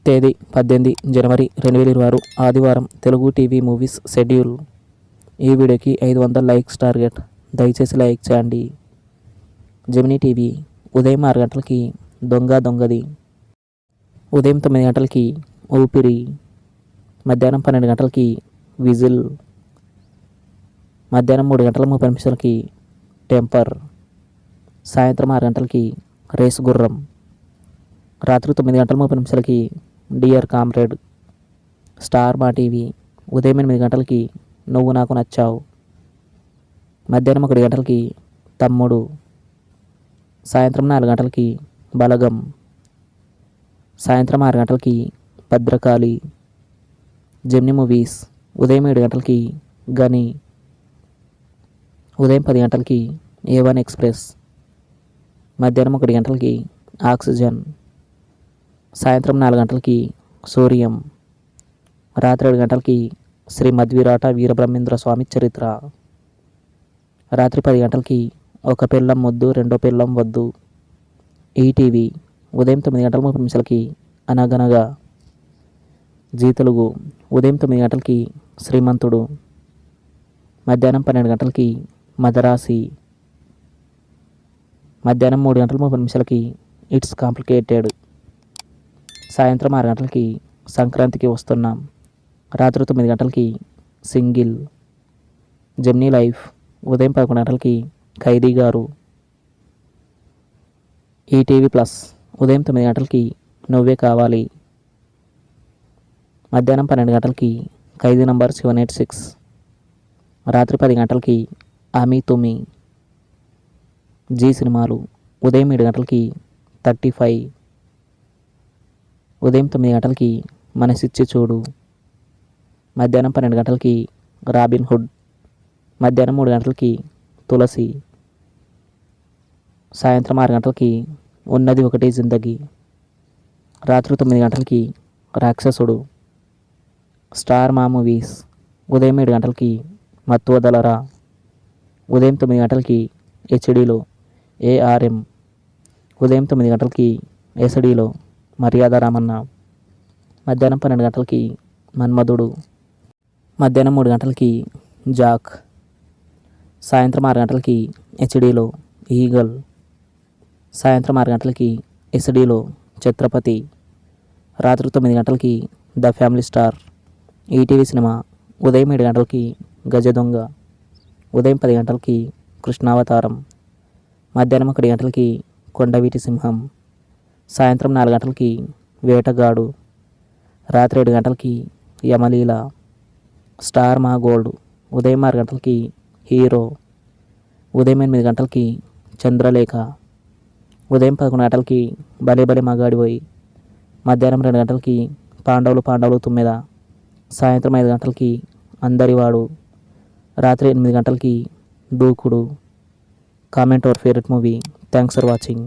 తేదీ 18 జనవరి 2026 ఆదివారం. Telugu TV movies schedule. ఈ వీడియోకి 500 లైక్స్ టార్గెట్. దయచేసి లైక్ చేయండి. జెమినీ టీవీ ఉదయం 6 గంటలకి దొంగది, ఉదయం 9 గంటలకి ఊపిరి, మధ్యాహ్నం 12 గంటలకి విజిల్, మధ్యాహ్నం 3 గంటల 30 నిమిషాలకి టెంపర్, సాయంత్రం 6 గంటలకి రేసు గుర్రం, రాత్రి 9 గంటల 30 నిమిషాలకి డియర్ కామ్రేడ్. స్టార్ మా టీవీ ఉదయం 8 గంటలకి నువ్వు నాకు నచ్చావు, మధ్యాహ్నం 1 గంటలకి తమ్ముడు, సాయంత్రం 4 గంటలకి బలగం, సాయంత్రం 6 గంటలకి భద్రకాళి. జెమినీ మూవీస్ ఉదయం 7 గంటలకి గని, ఉదయం 10 గంటలకి A1 ఎక్స్ప్రెస్, మధ్యాహ్నం 1 గంటలకి ఆక్సిజన్, సాయంత్రం 4 గంటలకి సూర్యం, రాత్రి 7 గంటలకి శ్రీ మధ్విరాట వీరబ్రహ్మేంద్ర స్వామి చరిత్ర, రాత్రి 10 గంటలకి ఒక పిల్లం ముద్దు రెండో పిల్లం వద్దు. ఈటీవీ ఉదయం 9 గంటల 30 నిమిషాలకి అనగనగా. జీ తెలుగు ఉదయం 9 గంటలకి శ్రీమంతుడు, మధ్యాహ్నం 12 గంటలకి మదరాసి, మధ్యాహ్నం 3 గంటల 30 నిమిషాలకి ఇట్స్ కాంప్లికేటెడ్, సాయంత్రం 6 గంటలకి సంక్రాంతికి వస్తున్నాం, రాత్రి 9 గంటలకి సింగిల్. జెమినీ లైఫ్ ఉదయం 11 గంటలకి ఖైదీ గారు. ఈటీవీ ప్లస్ ఉదయం 9 గంటలకి నువ్వే కావాలి, మధ్యాహ్నం 12 గంటలకి ఖైదీ నంబర్ 786, రాత్రి 10 గంటలకి ఆమీ తుమి. జీ సినిమాలు ఉదయం 7 గంటలకి 35, ఉదయం 9 గంటలకి మనసిచ్చి చూడు, మధ్యాహ్నం 12 గంటలకి రాబిన్ హుడ్, మధ్యాహ్నం 3 గంటలకి తులసి, సాయంత్రం 6 గంటలకి ఉన్నది ఒకటే జిందగీ, రాత్రి 9 గంటలకి రాక్షసుడు. స్టార్ మా మూవీస్ ఉదయం 7 గంటలకి మత్తు వదలరా, ఉదయం 9 గంటలకి హెచ్డీలో ARM, ఉదయం 9 గంటలకి ఎస్డీలో మర్యాద రామన్న, మధ్యాహ్నం 12 గంటలకి మన్మధుడు, మధ్యాహ్నం 3 గంటలకి జాక్, సాయంత్రం 6 గంటలకి హెచ్డీలో ఈగల్, సాయంత్రం 6 గంటలకి ఎస్డీలో ఛత్రపతి, రాత్రి 9 గంటలకి the family star. ETV cinema ఉదయం 7 గంటలకి గజ దొంగ, ఉదయం 10 గంటలకి కృష్ణావతారం, మధ్యాహ్నం 1 గంటలకి కొండవీటి సింహం, సాయంత్రం 4 గంటలకి వేటగాడు, రాత్రి 7 గంటలకి యమలీల. స్టార్ మా గోల్డ్ ఉదయం 6 గంటలకి హీరో, ఉదయం 8 గంటలకి చంద్రలేఖ, ఉదయం 11 గంటలకి భలే భలే మగాడిపోయి, మధ్యాహ్నం 2 గంటలకి పాండవులు తుమ్మెద, సాయంత్రం 5 గంటలకి అందరివాడు, రాత్రి 8 గంటలకి దూకుడు. Comment our favourite movie. Thanks for watching.